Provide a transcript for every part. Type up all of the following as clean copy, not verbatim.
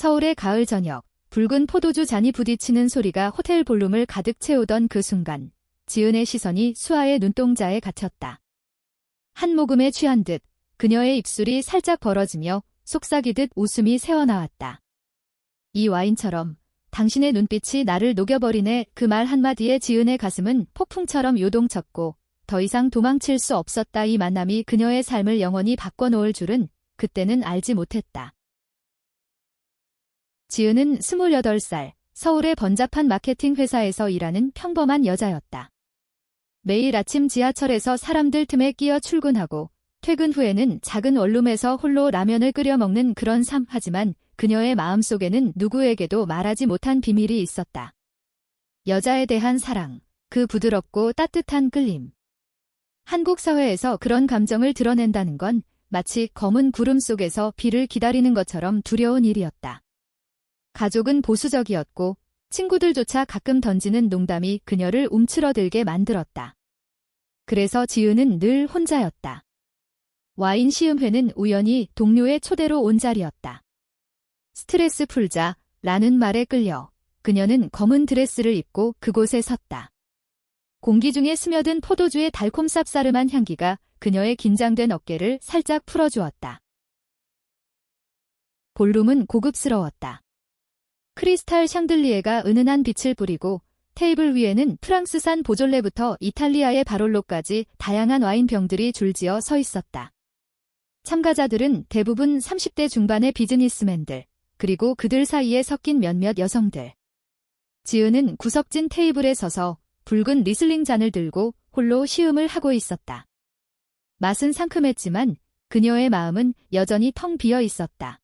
서울의 가을 저녁, 붉은 포도주 잔이 부딪히는 소리가 호텔 볼룸을 가득 채우던 그 순간, 지은의 시선이 수아의 눈동자에 갇혔다. 한 모금에 취한 듯 그녀의 입술이 살짝 벌어지며 속삭이듯 웃음이 새어나왔다. 이 와인처럼 당신의 눈빛이 나를 녹여버리네. 그 말 한마디에 지은의 가슴은 폭풍처럼 요동쳤고 더 이상 도망칠 수 없었다. 이 만남이 그녀의 삶을 영원히 바꿔놓을 줄은 그때는 알지 못했다. 지은은 28살, 서울의 번잡한 마케팅 회사에서 일하는 평범한 여자였다. 매일 아침 지하철에서 사람들 틈에 끼어 출근하고 퇴근 후에는 작은 원룸에서 홀로 라면을 끓여 먹는 그런 삶. 하지만 그녀의 마음속에는 누구에게도 말하지 못한 비밀이 있었다. 여자에 대한 사랑, 그 부드럽고 따뜻한 끌림. 한국 사회에서 그런 감정을 드러낸다는 건 마치 검은 구름 속에서 비를 기다리는 것처럼 두려운 일이었다. 가족은 보수적이었고 친구들조차 가끔 던지는 농담이 그녀를 움츠러들게 만들었다. 그래서 지은은 늘 혼자였다. 와인 시음회는 우연히 동료의 초대로 온 자리였다. 스트레스 풀자 라는 말에 끌려 그녀는 검은 드레스를 입고 그곳에 섰다. 공기 중에 스며든 포도주의 달콤 쌉싸름한 향기가 그녀의 긴장된 어깨를 살짝 풀어주었다. 볼룸은 고급스러웠다. 크리스탈 샹들리에가 은은한 빛을 뿌리고 테이블 위에는 프랑스산 보졸레부터 이탈리아의 바롤로까지 다양한 와인병들이 줄지어 서 있었다. 참가자들은 대부분 30대 중반의 비즈니스맨들, 그리고 그들 사이에 섞인 몇몇 여성들. 지은은 구석진 테이블에 서서 붉은 리슬링 잔을 들고 홀로 시음을 하고 있었다. 맛은 상큼했지만 그녀의 마음은 여전히 텅 비어 있었다.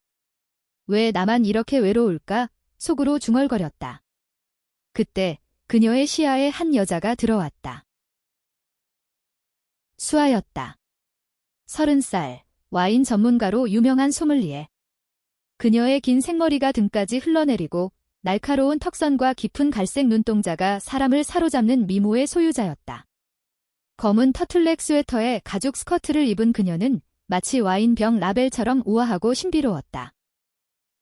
왜 나만 이렇게 외로울까? 속으로 중얼거렸다. 그때 그녀의 시야에 한 여자가 들어왔다. 수아였다. 30살, 와인 전문가로 유명한 소믈리에. 그녀의 긴 생머리가 등까지 흘러내리고 날카로운 턱선과 깊은 갈색 눈동자가 사람을 사로잡는 미모의 소유자였다. 검은 터틀넥 스웨터에 가죽 스커트를 입은 그녀는 마치 와인병 라벨처럼 우아하고 신비로웠다.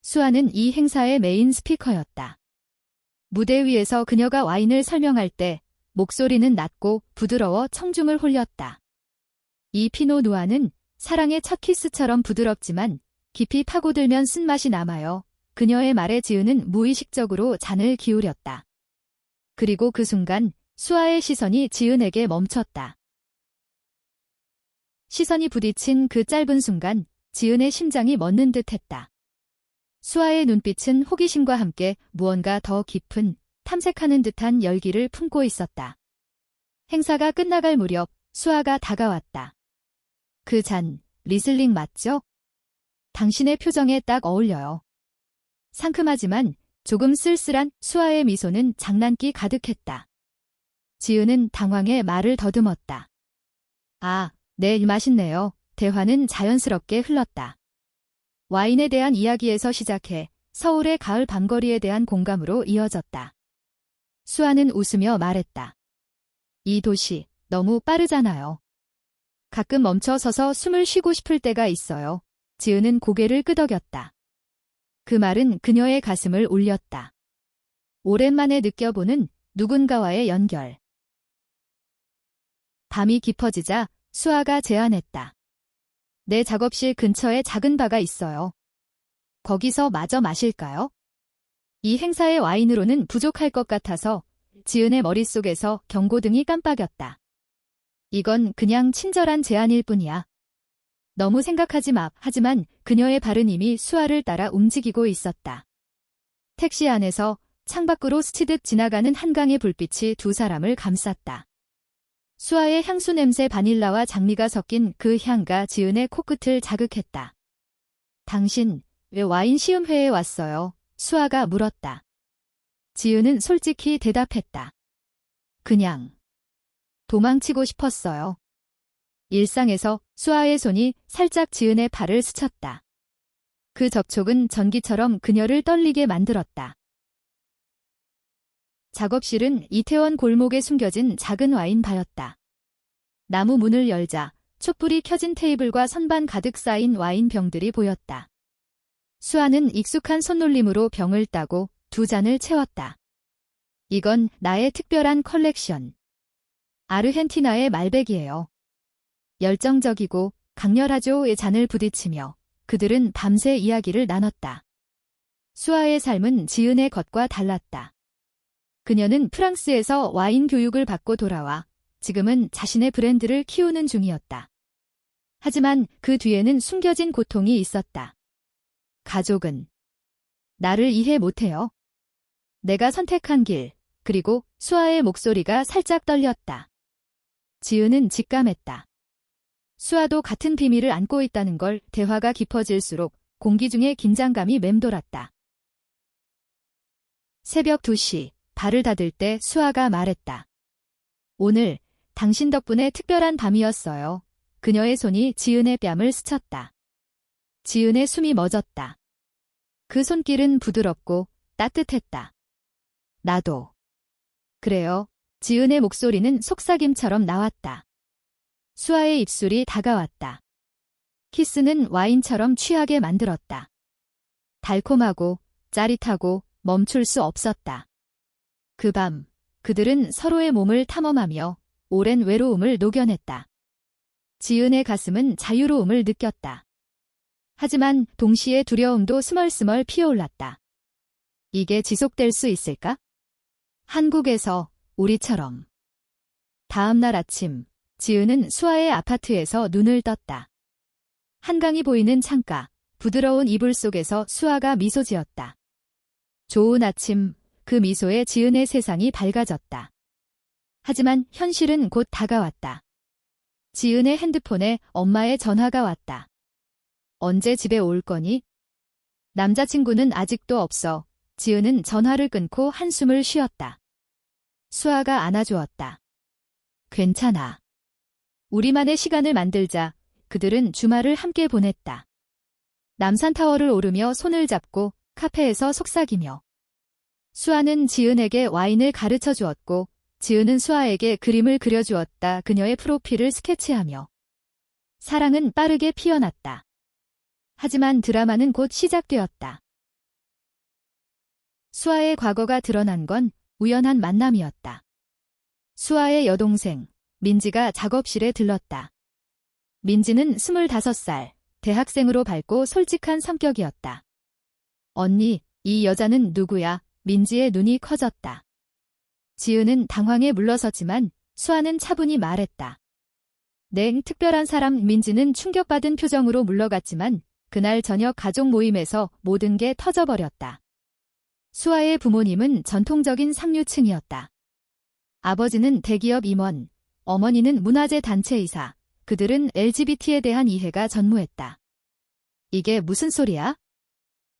수아는 이 행사의 메인 스피커였다. 무대 위에서 그녀가 와인을 설명할 때 목소리는 낮고 부드러워 청중을 홀렸다. 이 피노 누아는 사랑의 첫 키스처럼 부드럽지만 깊이 파고들면 쓴맛이 남아요. 그녀의 말에 지은은 무의식적으로 잔을 기울였다. 그리고 그 순간 수아의 시선이 지은에게 멈췄다. 시선이 부딪힌 그 짧은 순간 지은의 심장이 멎는 듯했다. 수아의 눈빛은 호기심과 함께 무언가 더 깊은, 탐색하는 듯한 열기를 품고 있었다. 행사가 끝나갈 무렵 수아가 다가왔다. 그 잔, 리슬링 맞죠? 당신의 표정에 딱 어울려요. 상큼하지만 조금 쓸쓸한 수아의 미소는 장난기 가득했다. 지은은 당황해 말을 더듬었다. 아, 네, 맛있네요. 대화는 자연스럽게 흘렀다. 와인에 대한 이야기에서 시작해 서울의 가을 밤거리에 대한 공감으로 이어졌다. 수아는 웃으며 말했다. 이 도시, 너무 빠르잖아요. 가끔 멈춰 서서 숨을 쉬고 싶을 때가 있어요. 지은은 고개를 끄덕였다. 그 말은 그녀의 가슴을 울렸다. 오랜만에 느껴보는 누군가와의 연결. 밤이 깊어지자 수아가 제안했다. 내 작업실 근처에 작은 바가 있어요. 거기서 마저 마실까요? 이 행사의 와인으로는 부족할 것 같아서 지은의 머릿속에서 경고등이 깜빡였다. 이건 그냥 친절한 제안일 뿐이야. 너무 생각하지 마. 하지만 그녀의 발은 이미 수아를 따라 움직이고 있었다. 택시 안에서 창밖으로 스치듯 지나가는 한강의 불빛이 두 사람을 감쌌다. 수아의 향수 냄새 바닐라와 장미가 섞인 그 향가 지은의 코끝을 자극했다. 당신, 왜 와인 시음회에 왔어요? 수아가 물었다. 지은은 솔직히 대답했다. 그냥 도망치고 싶었어요. 일상에서 수아의 손이 살짝 지은의 팔을 스쳤다. 그 접촉은 전기처럼 그녀를 떨리게 만들었다. 작업실은 이태원 골목에 숨겨진 작은 와인 바였다. 나무 문을 열자 촛불이 켜진 테이블과 선반 가득 쌓인 와인 병들이 보였다. 수아는 익숙한 손놀림으로 병을 따고 2잔을 채웠다. 이건 나의 특별한 컬렉션. 아르헨티나의 말백이에요. 열정적이고 강렬하죠의 잔을 부딪히며 그들은 밤새 이야기를 나눴다. 수아의 삶은 지은의 것과 달랐다. 그녀는 프랑스에서 와인 교육을 받고 돌아와 지금은 자신의 브랜드를 키우는 중이었다. 하지만 그 뒤에는 숨겨진 고통이 있었다. 가족은 나를 이해 못해요. 내가 선택한 길, 그리고 수아의 목소리가 살짝 떨렸다. 지은은 직감했다. 수아도 같은 비밀을 안고 있다는 걸. 대화가 깊어질수록 공기 중에 긴장감이 맴돌았다. 새벽 2시, 발을 닫을 때 수아가 말했다. 오늘 당신 덕분에 특별한 밤이었어요. 그녀의 손이 지은의 뺨을 스쳤다. 지은의 숨이 멎었다. 그 손길은 부드럽고 따뜻했다. 나도. 그래요. 지은의 목소리는 속삭임처럼 나왔다. 수아의 입술이 다가왔다. 키스는 와인처럼 취하게 만들었다. 달콤하고 짜릿하고 멈출 수 없었다. 그 밤, 그들은 서로의 몸을 탐험하며 오랜 외로움을 녹여냈다. 지은의 가슴은 자유로움을 느꼈다. 하지만 동시에 두려움도 스멀스멀 피어올랐다. 이게 지속될 수 있을까? 한국에서 우리처럼. 다음 날 아침, 지은은 수아의 아파트에서 눈을 떴다. 한강이 보이는 창가, 부드러운 이불 속에서 수아가 미소 지었다. 좋은 아침, 그 미소에 지은의 세상이 밝아졌다. 하지만 현실은 곧 다가왔다. 지은의 핸드폰에 엄마의 전화가 왔다. 언제 집에 올 거니? 남자친구는 아직도 없어. 지은은 전화를 끊고 한숨을 쉬었다. 수아가 안아주었다. 괜찮아. 우리만의 시간을 만들자. 그들은 주말을 함께 보냈다. 남산타워를 오르며 손을 잡고 카페에서 속삭이며. 수아는 지은에게 와인을 가르쳐 주었고 지은은 수아에게 그림을 그려주었다. 그녀의 프로필을 스케치하며. 사랑은 빠르게 피어났다. 하지만 드라마는 곧 시작되었다. 수아의 과거가 드러난 건 우연한 만남이었다. 수아의 여동생, 민지가 작업실에 들렀다. 민지는 25살, 대학생으로 밝고 솔직한 성격이었다. 언니, 이 여자는 누구야? 민지의 눈이 커졌다. 지은은 당황해 물러섰지만 수아는 차분히 말했다. 네, 특별한 사람. 민지는 충격받은 표정으로 물러갔지만 그날 저녁 가족 모임에서 모든 게 터져버렸다. 수아의 부모님은 전통적인 상류층이었다. 아버지는 대기업 임원, 어머니는 문화재 단체이사, 그들은 LGBT에 대한 이해가 전무했다. 이게 무슨 소리야?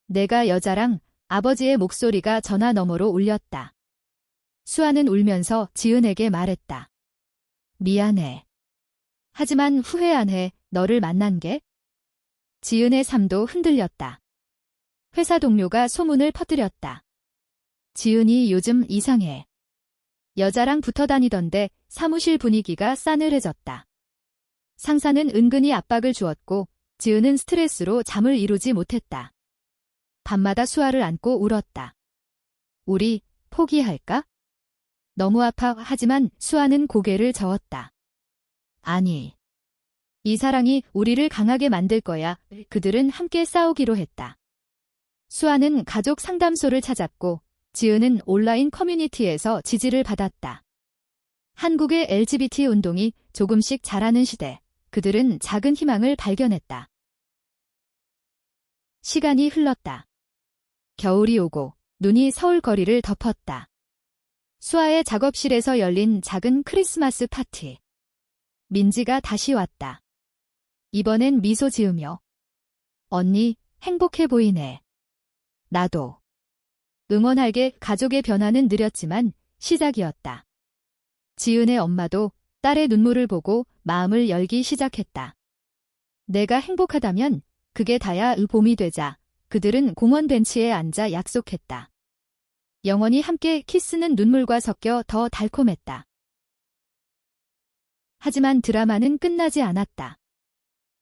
내가 여자랑. 아버지의 목소리가 전화 너머로 울렸다. 수아는 울면서 지은에게 말했다. 미안해. 하지만 후회 안 해. 너를 만난 게? 지은의 삶도 흔들렸다. 회사 동료가 소문을 퍼뜨렸다. 지은이 요즘 이상해. 여자랑 붙어 다니던데. 사무실 분위기가 싸늘해졌다. 상사는 은근히 압박을 주었고 지은은 스트레스로 잠을 이루지 못했다. 밤마다 수아를 안고 울었다. 우리 포기할까? 너무 아파. 하지만 수아는 고개를 저었다. 아니. 이 사랑이 우리를 강하게 만들 거야. 그들은 함께 싸우기로 했다. 수아는 가족 상담소를 찾았고 지은은 온라인 커뮤니티에서 지지를 받았다. 한국의 LGBT 운동이 조금씩 자라는 시대, 그들은 작은 희망을 발견했다. 시간이 흘렀다. 겨울이 오고 눈이 서울 거리를 덮었다. 수아의 작업실에서 열린 작은 크리스마스 파티. 민지가 다시 왔다. 이번엔 미소 지으며. 언니, 행복해 보이네. 나도. 응원할게. 가족의 변화는 느렸지만 시작이었다. 지은의 엄마도 딸의 눈물을 보고 마음을 열기 시작했다. 내가 행복하다면 그게 다야. 봄이 되자 그들은 공원 벤치에 앉아 약속했다. 영원히 함께 키스는 눈물과 섞여 더 달콤했다. 하지만 드라마는 끝나지 않았다.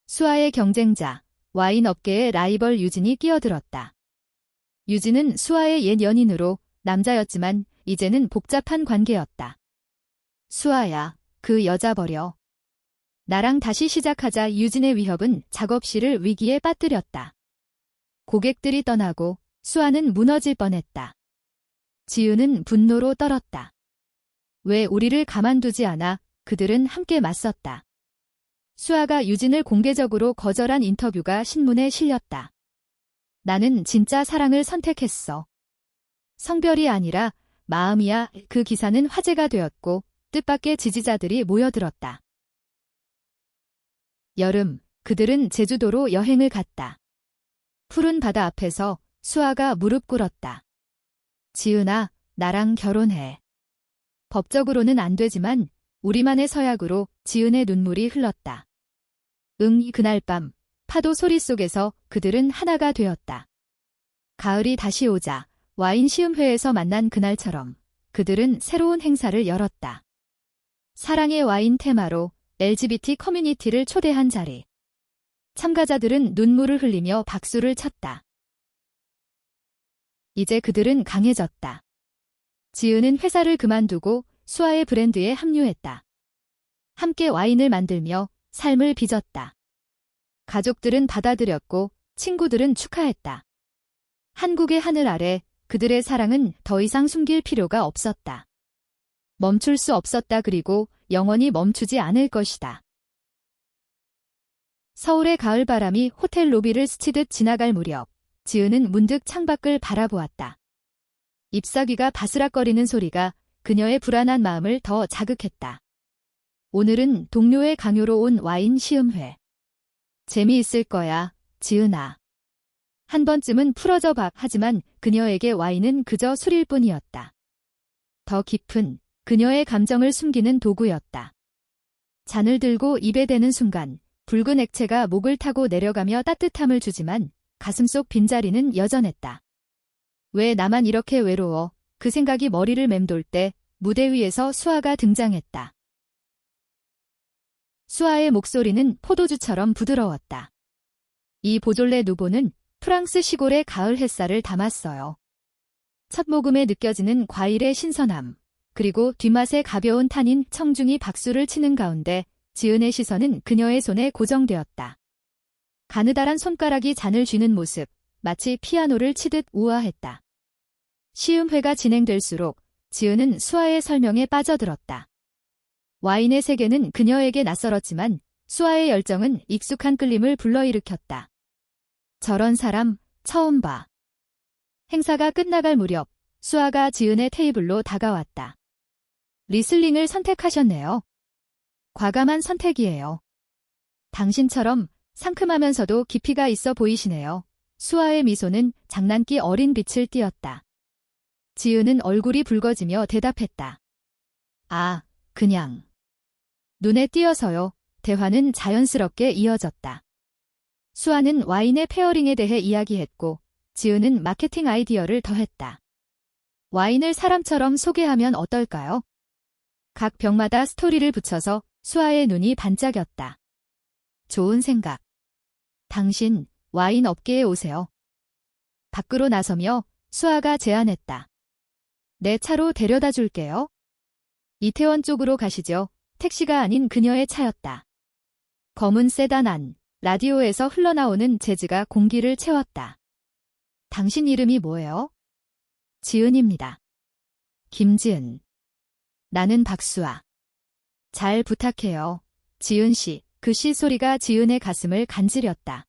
수아의 경쟁자, 와인 업계의 라이벌 유진이 끼어들었다. 유진은 수아의 옛 연인으로 남자였지만 이제는 복잡한 관계였다. 수아야, 그 여자 버려. 나랑 다시 시작하자. 유진의 위협은 작업실을 위기에 빠뜨렸다. 고객들이 떠나고 수아는 무너질 뻔했다. 지은은 분노로 떨었다. 왜 우리를 가만두지 않아? 그들은 함께 맞섰다. 수아가 유진을 공개적으로 거절한 인터뷰가 신문에 실렸다. 나는 진짜 사랑을 선택했어. 성별이 아니라 마음이야. 그 기사는 화제가 되었고 뜻밖의 지지자들이 모여들었다. 여름, 그들은 제주도로 여행을 갔다. 푸른 바다 앞에서 수아가 무릎 꿇었다. 지은아, 나랑 결혼해. 법적으로는 안 되지만 우리만의 서약으로 지은의 눈물이 흘렀다. 그날 밤 파도 소리 속에서 그들은 하나가 되었다. 가을이 다시 오자 와인 시음회에서 만난 그날처럼 그들은 새로운 행사를 열었다. 사랑의 와인 테마로 LGBT 커뮤니티를 초대한 자리. 참가자들은 눈물을 흘리며 박수를 쳤다. 이제 그들은 강해졌다. 지은은 회사를 그만두고 수아의 브랜드에 합류했다. 함께 와인을 만들며 삶을 빚었다. 가족들은 받아들였고 친구들은 축하했다. 한국의 하늘 아래 그들의 사랑은 더 이상 숨길 필요가 없었다. 멈출 수 없었다. 그리고 영원히 멈추지 않을 것이다. 서울의 가을바람이 호텔 로비를 스치듯 지나갈 무렵 지은은 문득 창밖을 바라보았다. 잎사귀가 바스락거리는 소리가 그녀의 불안한 마음을 더 자극했다. 오늘은 동료의 강요로 온 와인 시음회. 재미있을 거야, 지은아. 한 번쯤은 풀어져 봐. 하지만 그녀에게 와인은 그저 술일 뿐이었다. 더 깊은 그녀의 감정을 숨기는 도구였다. 잔을 들고 입에 대는 순간 붉은 액체가 목을 타고 내려가며 따뜻함을 주지만 가슴속 빈자리는 여전했다. 왜 나만 이렇게 외로워? 그 생각이 머리를 맴돌 때 무대 위에서 수아가 등장했다. 수아의 목소리는 포도주처럼 부드러웠다. 이 보졸레 누보는 프랑스 시골의 가을 햇살을 담았어요. 첫 모금에 느껴지는 과일의 신선함, 그리고 뒷맛의 가벼운 탄닌. 청중이 박수를 치는 가운데 지은의 시선은 그녀의 손에 고정되었다. 가느다란 손가락이 잔을 쥐는 모습, 마치 피아노를 치듯 우아했다. 시음회가 진행될수록 지은은 수아의 설명에 빠져들었다. 와인의 세계는 그녀에게 낯설었지만 수아의 열정은 익숙한 끌림을 불러일으켰다. 저런 사람 처음 봐. 행사가 끝나갈 무렵 수아가 지은의 테이블로 다가왔다. 리슬링을 선택하셨네요. 과감한 선택이에요. 당신처럼 상큼하면서도 깊이가 있어 보이시네요. 수아의 미소는 장난기 어린 빛을 띠었다. 지은은 얼굴이 붉어지며 대답했다. 아, 그냥. 눈에 띄어서요. 대화는 자연스럽게 이어졌다. 수아는 와인의 페어링에 대해 이야기했고 지은은 마케팅 아이디어를 더했다. 와인을 사람처럼 소개하면 어떨까요? 각 병마다 스토리를 붙여서 수아의 눈이 반짝였다. 좋은 생각. 당신 와인 업계에 오세요. 밖으로 나서며 수아가 제안했다. 내 차로 데려다 줄게요. 이태원 쪽으로 가시죠. 택시가 아닌 그녀의 차였다. 검은 세단 안, 라디오에서 흘러나오는 재즈가 공기를 채웠다. 당신 이름이 뭐예요? 지은입니다. 김지은. 나는 박수아. 잘 부탁해요. 지은 씨. 그 시 소리가 지은의 가슴을 간지렸다.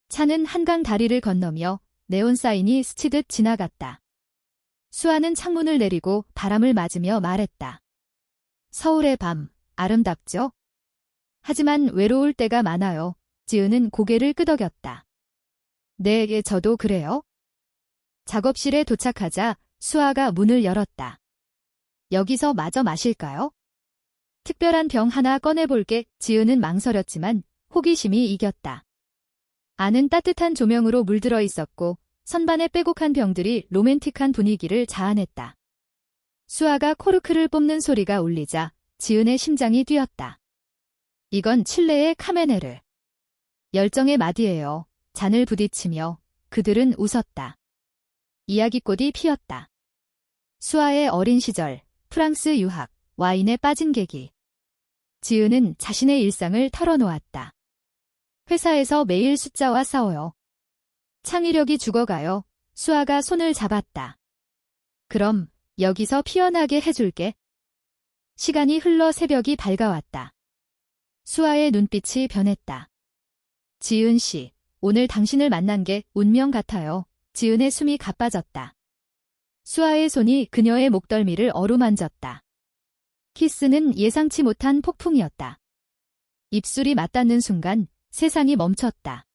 차는 한강 다리를 건너며 네온 사인이 스치듯 지나갔다. 수아는 창문을 내리고 바람을 맞으며 말했다. 서울의 밤, 아름답죠? 하지만 외로울 때가 많아요. 지은은 고개를 끄덕였다. 네, 저도 그래요. 작업실에 도착하자 수아가 문을 열었다. 여기서 마저 마실까요? 특별한 병 하나 꺼내볼게. 지은은 망설였지만 호기심이 이겼다. 안은 따뜻한 조명으로 물들어 있었고 선반에 빼곡한 병들이 로맨틱한 분위기를 자아냈다. 수아가 코르크를 뽑는 소리가 울리자 지은의 심장이 뛰었다. 이건 칠레의 카메네르. 열정의 마디예요. 잔을 부딪히며 그들은 웃었다. 이야기꽃이 피었다. 수아의 어린 시절, 프랑스 유학, 와인에 빠진 계기. 지은은 자신의 일상을 털어놓았다. 회사에서 매일 숫자와 싸워요. 창의력이 죽어가요. 수아가 손을 잡았다. 그럼 여기서 피어나게 해줄게. 시간이 흘러 새벽이 밝아왔다. 수아의 눈빛이 변했다. 지은 씨, 오늘 당신을 만난 게 운명 같아요. 지은의 숨이 가빠졌다. 수아의 손이 그녀의 목덜미를 어루만졌다. 키스는 예상치 못한 폭풍이었다. 입술이 맞닿는 순간 세상이 멈췄다.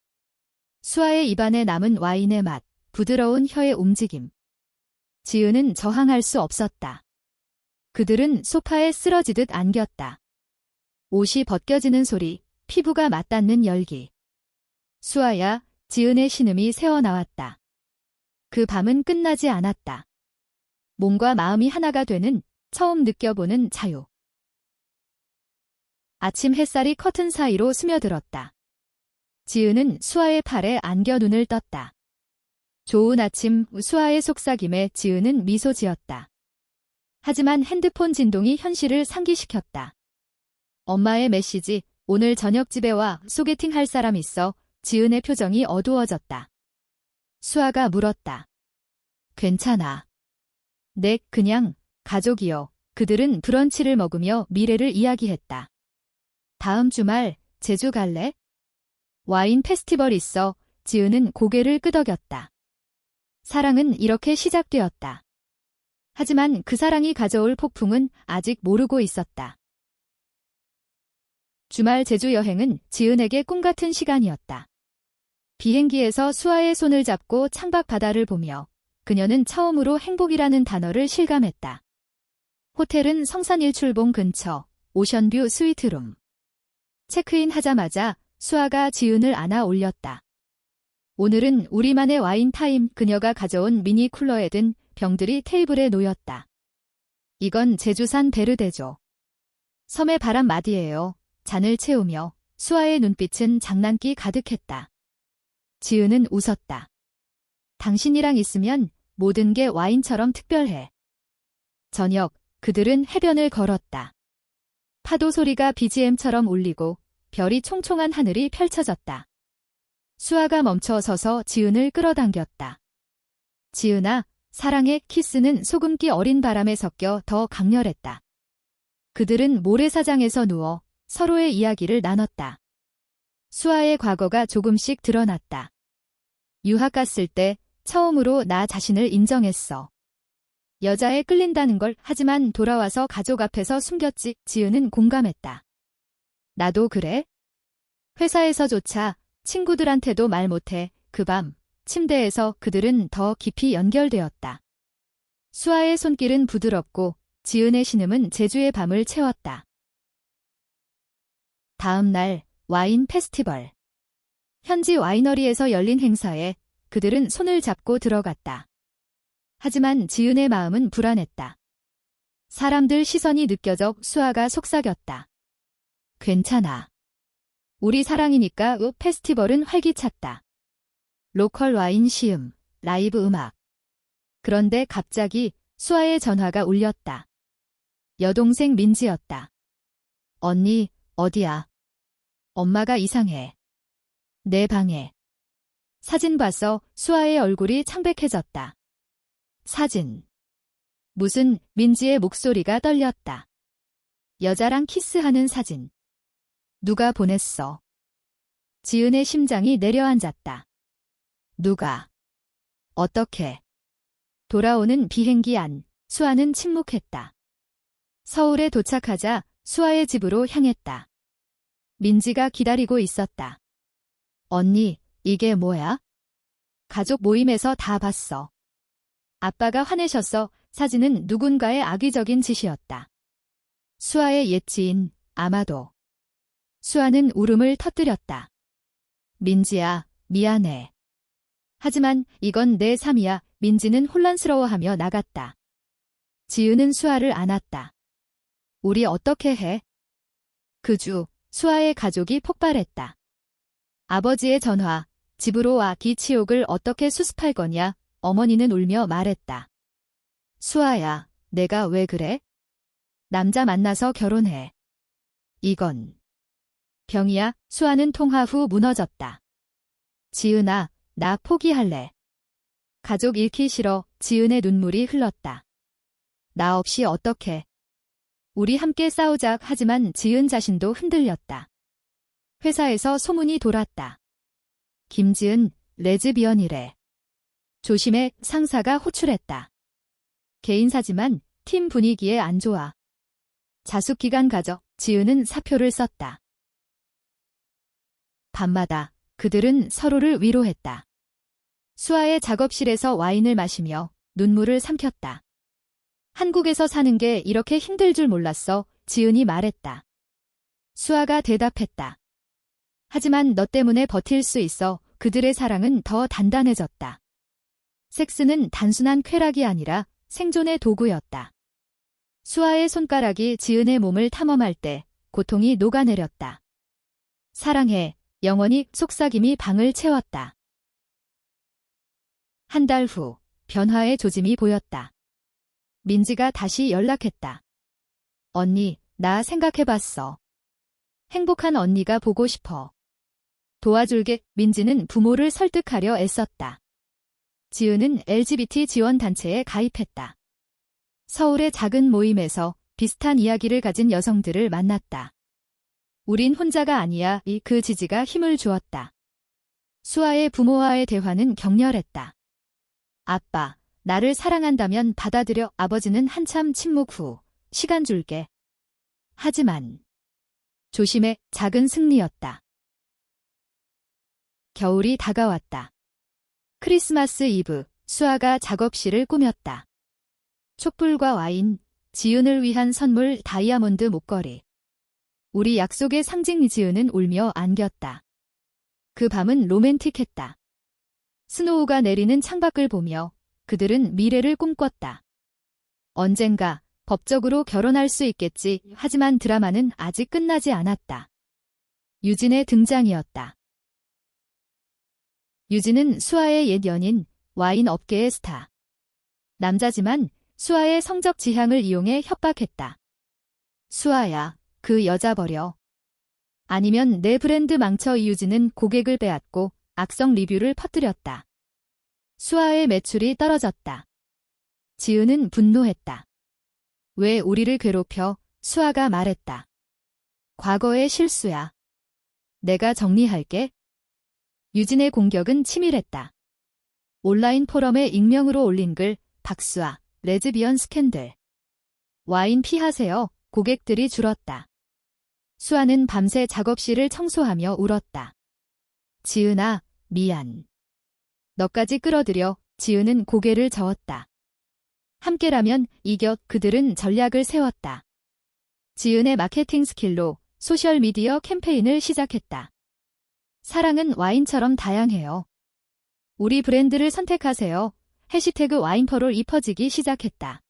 수아의 입안에 남은 와인의 맛, 부드러운 혀의 움직임. 지은은 저항할 수 없었다. 그들은 소파에 쓰러지듯 안겼다. 옷이 벗겨지는 소리, 피부가 맞닿는 열기. 수아야, 지은의 신음이 새어나왔다. 그 밤은 끝나지 않았다. 몸과 마음이 하나가 되는 처음 느껴보는 자유. 아침 햇살이 커튼 사이로 스며들었다. 지은은 수아의 팔에 안겨 눈을 떴다. 좋은 아침, 수아의 속삭임에 지은은 미소 지었다. 하지만 핸드폰 진동이 현실을 상기시켰다. 엄마의 메시지, 오늘 저녁 집에 와, 소개팅 할 사람 있어. 지은의 표정이 어두워졌다. 수아가 물었다. 괜찮아. 네, 그냥 가족이요. 그들은 브런치를 먹으며 미래를 이야기했다. 다음 주말 제주 갈래? 와인 페스티벌 있어. 지은은 고개를 끄덕였다. 사랑은 이렇게 시작되었다. 하지만 그 사랑이 가져올 폭풍은 아직 모르고 있었다. 주말 제주 여행은 지은에게 꿈같은 시간이었다. 비행기에서 수아의 손을 잡고 창밖 바다를 보며 그녀는 처음으로 행복이라는 단어를 실감했다. 호텔은 성산일출봉 근처 오션뷰 스위트룸. 체크인 하자마자 수아가 지은을 안아 올렸다. 오늘은 우리만의 와인 타임. 그녀가 가져온 미니 쿨러에 든 병들이 테이블에 놓였다. 이건 제주산 베르데죠. 섬의 바람 맞이에요. 잔을 채우며 수아의 눈빛은 장난기 가득했다. 지은은 웃었다. 당신이랑 있으면 모든 게 와인처럼 특별해. 저녁, 그들은 해변을 걸었다. 파도 소리가 BGM처럼 울리고 별이 총총한 하늘이 펼쳐졌다. 수아가 멈춰 서서 지은을 끌어당겼다. 지은아, 사랑의 키스는 소금기 어린 바람에 섞여 더 강렬했다. 그들은 모래사장에서 누워 서로의 이야기를 나눴다. 수아의 과거가 조금씩 드러났다. 유학 갔을 때 처음으로 나 자신을 인정했어. 여자에 끌린다는 걸. 하지만 돌아와서 가족 앞에서 숨겼지. 지은은 공감했다. 나도 그래? 회사에서조차 친구들한테도 말 못해. 그 밤 침대에서 그들은 더 깊이 연결되었다. 수아의 손길은 부드럽고 지은의 신음은 제주의 밤을 채웠다. 다음 날 와인 페스티벌. 현지 와이너리에서 열린 행사에 그들은 손을 잡고 들어갔다. 하지만 지은의 마음은 불안했다. 사람들 시선이 느껴져 수아가 속삭였다. 괜찮아. 우리 사랑이니까. 페스티벌은 활기찼다. 로컬 와인 시음, 라이브 음악. 그런데 갑자기 수아의 전화가 울렸다. 여동생 민지였다. 언니, 어디야? 엄마가 이상해. 내 방에. 사진 봤어. 수아의 얼굴이 창백해졌다. 사진. 무슨. 민지의 목소리가 떨렸다. 여자랑 키스하는 사진. 누가 보냈어? 지은의 심장이 내려앉았다. 누가? 어떻게? 돌아오는 비행기 안. 수아는 침묵했다. 서울에 도착하자 수아의 집으로 향했다. 민지가 기다리고 있었다. 언니, 이게 뭐야? 가족 모임에서 다 봤어. 아빠가 화내셨어. 사진은 누군가의 악의적인 짓이었다. 수아의 옛 지인, 아마도. 수아는 울음을 터뜨렸다. 민지야, 미안해. 하지만 이건 내 삶이야. 민지는 혼란스러워하며 나갔다. 지은은 수아를 안았다. 우리 어떻게 해? 그 주, 수아의 가족이 폭발했다. 아버지의 전화, 집으로 와 기치욕을 어떻게 수습할 거냐, 어머니는 울며 말했다. 수아야, 내가 왜 그래? 남자 만나서 결혼해. 이건 병이야. 수아는 통화 후 무너졌다. 지은아, 나 포기할래. 가족 잃기 싫어. 지은의 눈물이 흘렀다. 나 없이 어떡해. 우리 함께 싸우자. 하지만 지은 자신도 흔들렸다. 회사에서 소문이 돌았다. 김지은, 레즈비언이래. 조심해. 상사가 호출했다. 개인사지만 팀 분위기에 안 좋아. 자숙기간 가져. 지은은 사표를 썼다. 밤마다 그들은 서로를 위로했다. 수아의 작업실에서 와인을 마시며 눈물을 삼켰다. 한국에서 사는 게 이렇게 힘들 줄 몰랐어. 지은이 말했다. 수아가 대답했다. 하지만 너 때문에 버틸 수 있어. 그들의 사랑은 더 단단해졌다. 섹스는 단순한 쾌락이 아니라 생존의 도구였다. 수아의 손가락이 지은의 몸을 탐험할 때 고통이 녹아내렸다. 사랑해. 영원히 속삭임이 방을 채웠다. 한 달 후 변화의 조짐이 보였다. 민지가 다시 연락했다. 언니, 나 생각해봤어. 행복한 언니가 보고 싶어. 도와줄게. 민지는 부모를 설득하려 애썼다. 지은은 LGBT 지원단체에 가입했다. 서울의 작은 모임에서 비슷한 이야기를 가진 여성들을 만났다. 우린 혼자가 아니야. 그 지지가 힘을 주었다. 수아의 부모와의 대화는 격렬했다. 아빠, 나를 사랑한다면 받아들여. 아버지는 한참 침묵 후 시간 줄게. 하지만 조심해. 작은 승리였다. 겨울이 다가왔다. 크리스마스 이브, 수아가 작업실을 꾸몄다. 촛불과 와인, 지은을 위한 선물 다이아몬드 목걸이. 우리 약속의 상징. 지은은 울며 안겼다. 그 밤은 로맨틱했다. 스노우가 내리는 창밖을 보며 그들은 미래를 꿈꿨다. 언젠가 법적으로 결혼할 수 있겠지. 하지만 드라마는 아직 끝나지 않았다. 유진의 등장이었다. 유진은 수아의 옛 연인, 와인 업계의 스타. 남자지만 수아의 성적 지향을 이용해 협박했다. 수아야, 그 여자 버려. 아니면 내 브랜드 망쳐. 이유진은 고객을 빼앗고 악성 리뷰를 퍼뜨렸다. 수아의 매출이 떨어졌다. 지은은 분노했다. 왜 우리를 괴롭혀? 수아가 말했다. 과거의 실수야. 내가 정리할게. 유진의 공격은 치밀했다. 온라인 포럼에 익명으로 올린 글, 박수아, 레즈비언 스캔들. 와인 피하세요. 고객들이 줄었다. 수아는 밤새 작업실을 청소하며 울었다. 지은아, 미안. 너까지 끌어들여. 지은은 고개를 저었다. 함께라면 이겨. 그들은 전략을 세웠다. 지은의 마케팅 스킬로 소셜미디어 캠페인을 시작했다. 사랑은 와인처럼 다양해요. 우리 브랜드를 선택하세요. 해시태그 와인퍼롤이 퍼지기 시작했다.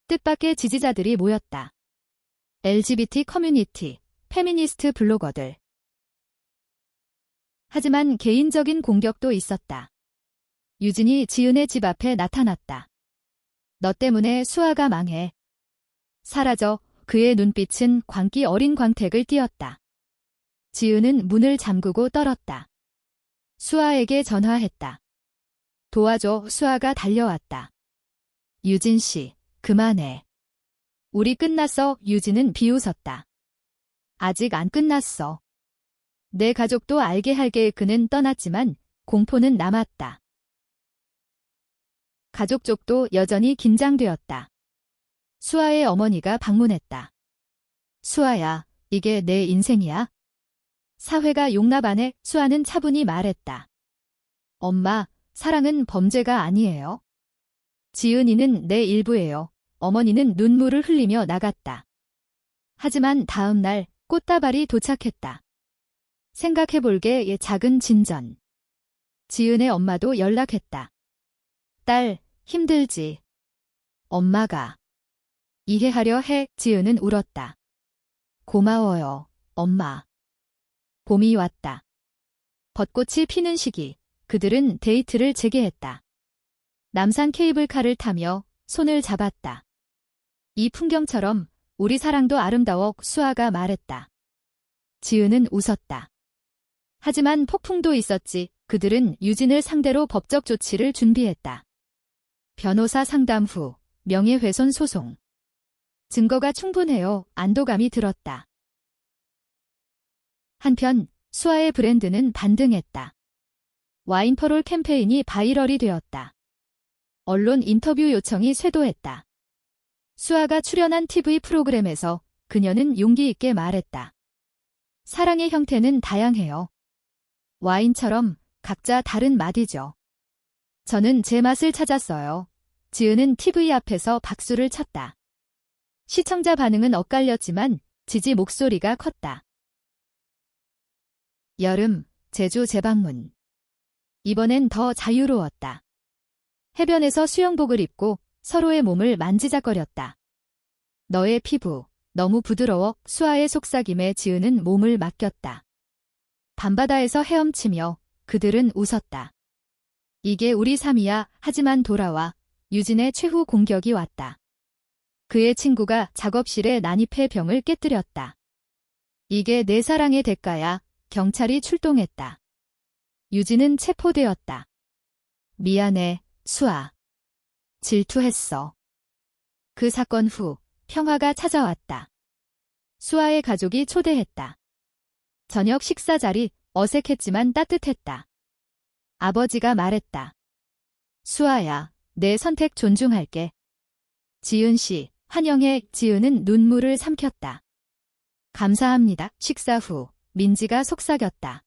뜻밖의 지지자들이 모였다. LGBT 커뮤니티, 페미니스트 블로거들. 하지만 개인적인 공격도 있었다. 유진이 지은의 집 앞에 나타났다. 너 때문에 수아가 망해. 사라져. 그의 눈빛은 광기 어린 광택을 띠었다. 지은은 문을 잠그고 떨었다. 수아에게 전화했다. 도와줘. 수아가 달려왔다. 유진 씨, 그만해. 우리 끝났어. 유진은 비웃었다. 아직 안 끝났어. 내 가족도 알게 할게. 그는 떠났지만 공포는 남았다. 가족 쪽도 여전히 긴장되었다. 수아의 어머니가 방문했다. 수아야, 이게 내 인생이야? 사회가 용납 안 해. 수아는 차분히 말했다. 엄마, 사랑은 범죄가 아니에요. 지은이는 내 일부예요. 어머니는 눈물을 흘리며 나갔다. 하지만 다음 날 꽃다발이 도착했다. 생각해볼게. 작은 진전. 지은의 엄마도 연락했다. 딸, 힘들지. 엄마가 이해하려 해. 지은은 울었다. 고마워요, 엄마. 봄이 왔다. 벚꽃이 피는 시기, 그들은 데이트를 재개했다. 남산 케이블카를 타며 손을 잡았다. 이 풍경처럼 우리 사랑도 아름다워, 수아가 말했다. 지은은 웃었다. 하지만 폭풍도 있었지. 그들은 유진을 상대로 법적 조치를 준비했다. 변호사 상담 후 명예훼손 소송. 증거가 충분해요. 안도감이 들었다. 한편 수아의 브랜드는 반등했다. 와인퍼롤 캠페인이 바이럴이 되었다. 언론 인터뷰 요청이 쇄도했다. 수아가 출연한 TV 프로그램에서 그녀는 용기 있게 말했다. 사랑의 형태는 다양해요. 와인처럼 각자 다른 맛이죠. 저는 제 맛을 찾았어요. 지은은 TV 앞에서 박수를 쳤다. 시청자 반응은 엇갈렸지만 지지 목소리가 컸다. 여름, 제주 재방문. 이번엔 더 자유로웠다. 해변에서 수영복을 입고 서로의 몸을 만지작거렸다. 너의 피부, 너무 부드러워. 수아의 속삭임에 지은은 몸을 맡겼다. 밤바다에서 헤엄치며 그들은 웃었다. 이게 우리 삶이야. 하지만 돌아와 유진의 최후 공격이 왔다. 그의 친구가 작업실에 난입해 병을 깨뜨렸다. 이게 내 사랑의 대가야. 경찰이 출동했다. 유진은 체포되었다. 미안해, 수아. 질투했어. 그 사건 후 평화가 찾아왔다. 수아의 가족이 초대했다. 저녁 식사 자리 어색했지만 따뜻했다. 아버지가 말했다. 수아야, 내 선택 존중할게. 지은 씨, 환영해. 지은은 눈물을 삼켰다. 감사합니다. 식사 후 민지가 속삭였다.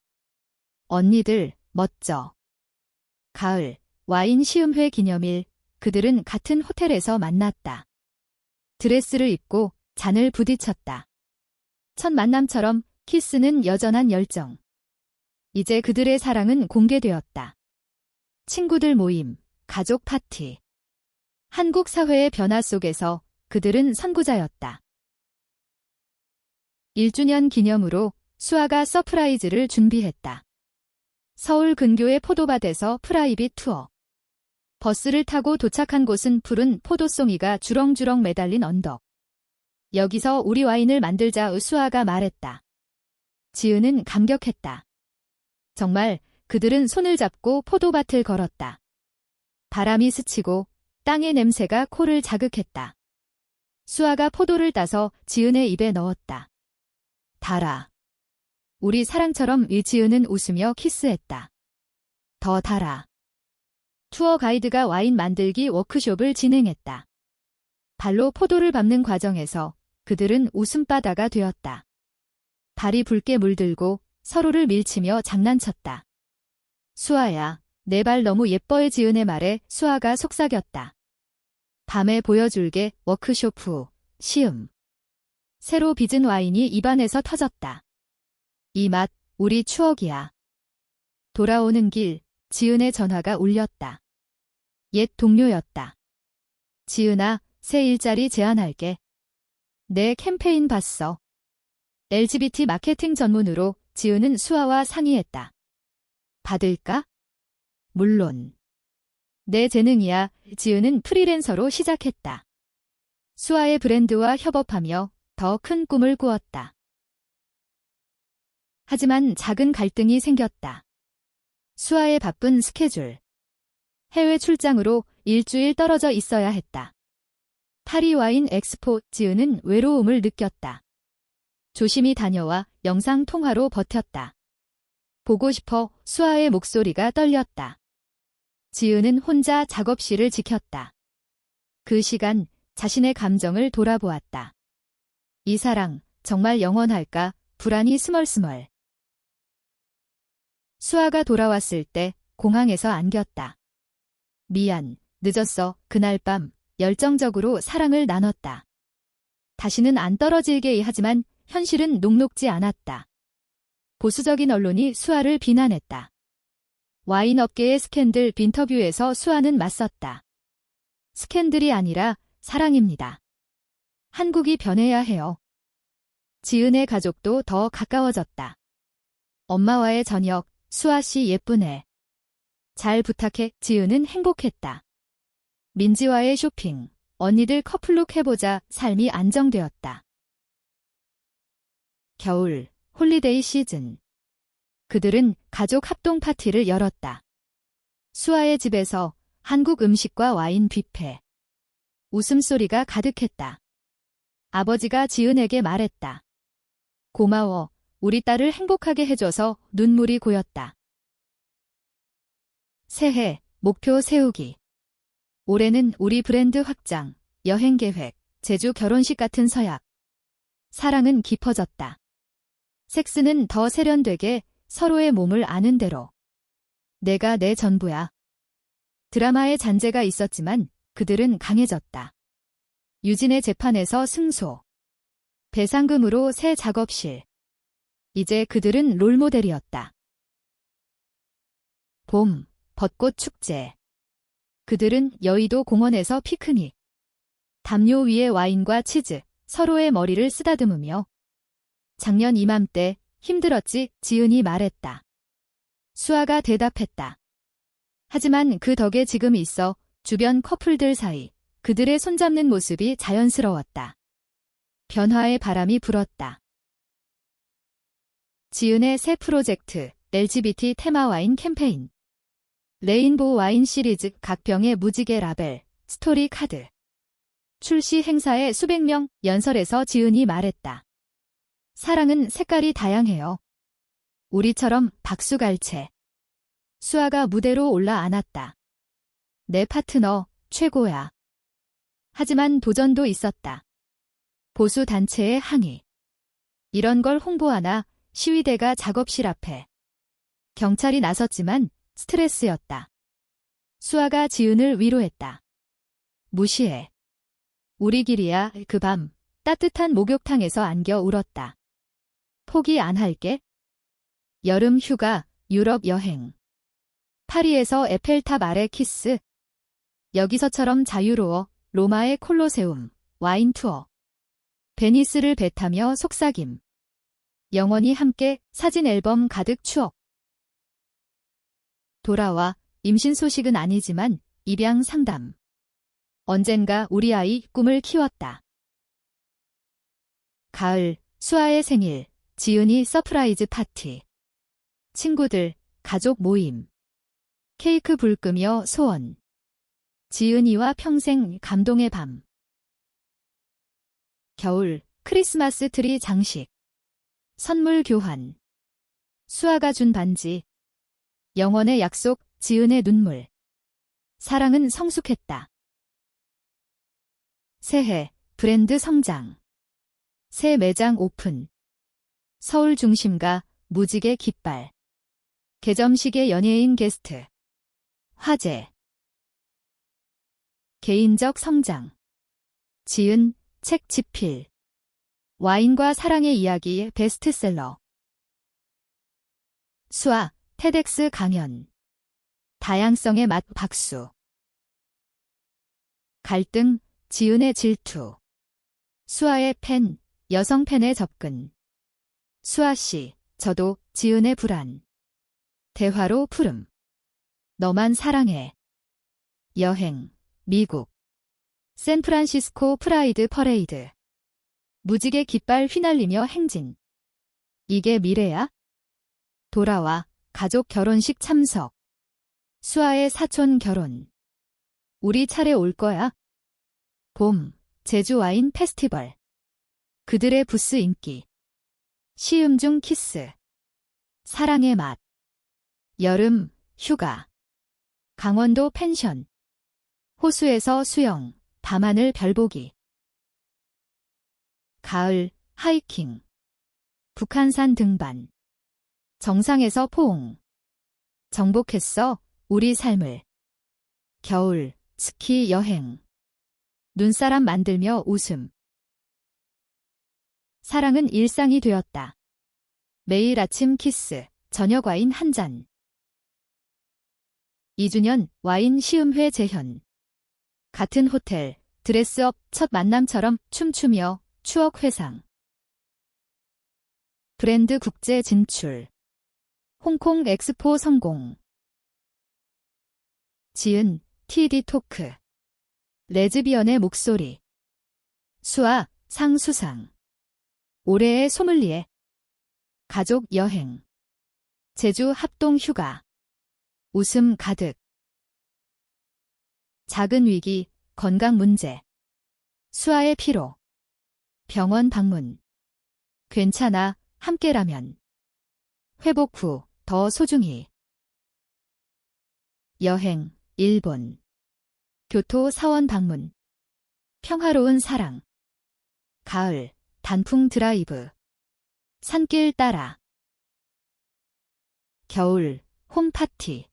언니들, 멋져. 가을, 와인 시음회 기념일, 그들은 같은 호텔에서 만났다. 드레스를 입고 잔을 부딪혔다. 첫 만남처럼 키스는 여전한 열정. 이제 그들의 사랑은 공개되었다. 친구들 모임, 가족 파티. 한국 사회의 변화 속에서 그들은 선구자였다. 1주년 기념으로 수아가 서프라이즈를 준비했다. 서울 근교의 포도밭에서 프라이빗 투어. 버스를 타고 도착한 곳은 푸른 포도송이가 주렁주렁 매달린 언덕. 여기서 우리 와인을 만들자. 수아가 말했다. 지은은 감격했다. 정말 그들은 손을 잡고 포도밭을 걸었다. 바람이 스치고 땅의 냄새가 코를 자극했다. 수아가 포도를 따서 지은의 입에 넣었다. 달아. 우리 사랑처럼. 지은은 웃으며 키스했다. 더 달아. 투어 가이드가 와인 만들기 워크숍을 진행했다. 발로 포도를 밟는 과정에서 그들은 웃음바다가 되었다. 발이 붉게 물들고 서로를 밀치며 장난쳤다. 수아야, 내 발 너무 예뻐해. 지은의 말에 수아가 속삭였다. 밤에 보여줄게. 워크숍 후 시음. 새로 빚은 와인이 입안에서 터졌다. 이 맛, 우리 추억이야. 돌아오는 길, 지은의 전화가 울렸다. 옛 동료였다. 지은아, 새 일자리 제안할게. 내 캠페인 봤어. LGBT 마케팅 전문으로. 지은은 수아와 상의했다. 받을까? 물론. 내 재능이야. 지은은 프리랜서로 시작했다. 수아의 브랜드와 협업하며 더 큰 꿈을 꾸었다. 하지만 작은 갈등이 생겼다. 수아의 바쁜 스케줄. 해외 출장으로 일주일 떨어져 있어야 했다. 파리 와인 엑스포. 지은은 외로움을 느꼈다. 조심히 다녀와. 영상 통화로 버텼다. 보고 싶어. 수아의 목소리가 떨렸다. 지은은 혼자 작업실을 지켰다. 그 시간 자신의 감정을 돌아보았다. 이 사랑 정말 영원할까? 불안이 스멀스멀. 수아가 돌아왔을 때 공항에서 안겼다. 미안, 늦었어. 그날 밤 열정적으로 사랑을 나눴다. 다시는 안 떨어질게. 하지만 현실은 녹록지 않았다. 보수적인 언론이 수아를 비난했다. 와인 업계의 스캔들. 인터뷰에서 수아는 맞섰다. 스캔들이 아니라 사랑입니다. 한국이 변해야 해요. 지은의 가족도 더 가까워졌다. 엄마와의 저녁, 수아씨 예쁘네. 잘 부탁해. 지은은 행복했다. 민지와의 쇼핑, 언니들 커플룩 해보자. 삶이 안정되었다. 겨울, 홀리데이 시즌. 그들은 가족 합동 파티를 열었다. 수아의 집에서 한국 음식과 와인 뷔페. 웃음소리가 가득했다. 아버지가 지은에게 말했다. 고마워. 우리 딸을 행복하게 해줘서. 눈물이 고였다. 새해, 목표 세우기. 올해는 우리 브랜드 확장, 여행 계획, 제주 결혼식 같은 서약. 사랑은 깊어졌다. 섹스는 더 세련되게, 서로의 몸을 아는 대로. 내가 내 전부야. 드라마의 잔재가 있었지만 그들은 강해졌다. 유진의 재판에서 승소. 배상금으로 새 작업실. 이제 그들은 롤모델이었다. 봄, 벚꽃 축제. 그들은 여의도 공원에서 피크닉. 담요 위에 와인과 치즈, 서로의 머리를 쓰다듬으며. 작년 이맘때 힘들었지? 지은이 말했다. 수아가 대답했다. 하지만 그 덕에 지금 있어. 주변 커플들 사이 그들의 손잡는 모습이 자연스러웠다. 변화의 바람이 불었다. 지은의 새 프로젝트, LGBT 테마 와인 캠페인. 레인보우 와인 시리즈 각 병의 무지개 라벨, 스토리 카드. 출시 행사에 수백 명, 연설에서 지은이 말했다. 사랑은 색깔이 다양해요. 우리처럼 박수갈채. 수아가 무대로 올라앉았다. 내 파트너, 최고야. 하지만 도전도 있었다. 보수 단체의 항의. 이런 걸 홍보하나? 시위대가 작업실 앞에. 경찰이 나섰지만 스트레스였다. 수아가 지은을 위로했다. 무시해. 우리 길이야. 그 밤 따뜻한 목욕탕에서 안겨 울었다. 포기 안 할게. 여름 휴가, 유럽 여행. 파리에서 에펠탑 아래 키스. 여기서처럼 자유로워. 로마의 콜로세움, 와인 투어. 베니스를 배 타며 속삭임. 영원히 함께. 사진 앨범 가득 추억. 돌아와. 임신 소식은 아니지만 입양 상담. 언젠가 우리 아이 꿈을 키웠다. 가을, 수아의 생일, 지은이 서프라이즈 파티. 친구들, 가족 모임. 케이크 불 끄며 소원. 지은이와 평생 감동의 밤. 겨울, 크리스마스 트리 장식. 선물 교환. 수아가 준 반지. 영원의 약속, 지은의 눈물. 사랑은 성숙했다. 새해, 브랜드 성장. 새 매장 오픈. 서울 중심가, 무지개 깃발. 개점식의 연예인 게스트. 화제. 개인적 성장. 지은, 책 집필. 와인과 사랑의 이야기 베스트셀러. 수아, 테덱스 강연. 다양성의 맛 박수. 갈등, 지은의 질투. 수아의 팬, 여성 팬의 접근. 수아씨, 저도, 지은의 불안. 대화로 푸름. 너만 사랑해. 여행, 미국. 샌프란시스코 프라이드 퍼레이드. 무지개 깃발 휘날리며 행진. 이게 미래야? 돌아와. 가족 결혼식 참석. 수아의 사촌 결혼. 우리 차례 올 거야? 봄, 제주 와인 페스티벌. 그들의 부스 인기. 시음 중 키스. 사랑의 맛. 여름, 휴가. 강원도 펜션. 호수에서 수영, 밤하늘 별보기. 가을, 하이킹. 북한산 등반. 정상에서 포옹. 정복했어, 우리 삶을. 겨울, 스키 여행. 눈사람 만들며 웃음. 사랑은 일상이 되었다. 매일 아침 키스, 저녁 와인 한 잔. 2주년 와인 시음회 재현. 같은 호텔, 드레스업 첫 만남처럼 춤추며 추억 회상. 브랜드 국제 진출. 홍콩 엑스포 성공. 지은, TD 토크. 레즈비언의 목소리. 수아, 상 수상. 올해의 소믈리에. 가족 여행. 제주 합동 휴가. 웃음 가득. 작은 위기, 건강 문제. 수아의 피로. 병원 방문. 괜찮아, 함께라면. 회복 후, 더 소중히. 여행, 일본. 교토 사원 방문. 평화로운 사랑. 가을, 단풍 드라이브. 산길 따라. 겨울, 홈파티.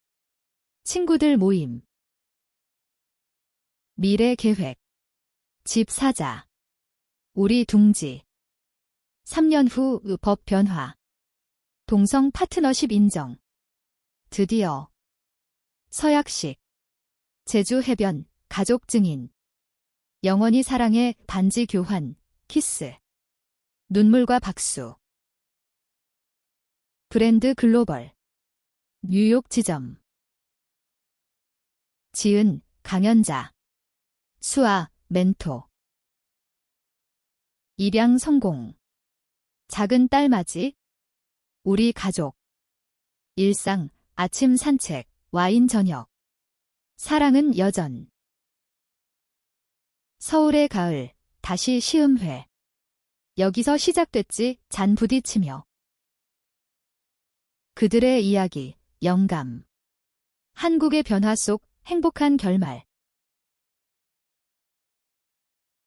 친구들 모임. 미래 계획. 집 사자. 우리 둥지. 3년 후 법 변화. 동성 파트너십 인정. 드디어. 서약식. 제주 해변, 가족 증인. 영원히 사랑해, 반지 교환, 키스. 눈물과 박수. 브랜드 글로벌. 뉴욕 지점. 지은, 강연자. 수아, 멘토. 입양 성공. 작은 딸맞이. 우리 가족. 일상, 아침 산책, 와인 저녁. 사랑은 여전. 서울의 가을, 다시 시음회. 여기서 시작됐지, 잔 부딪히며. 그들의 이야기, 영감. 한국의 변화 속 행복한 결말.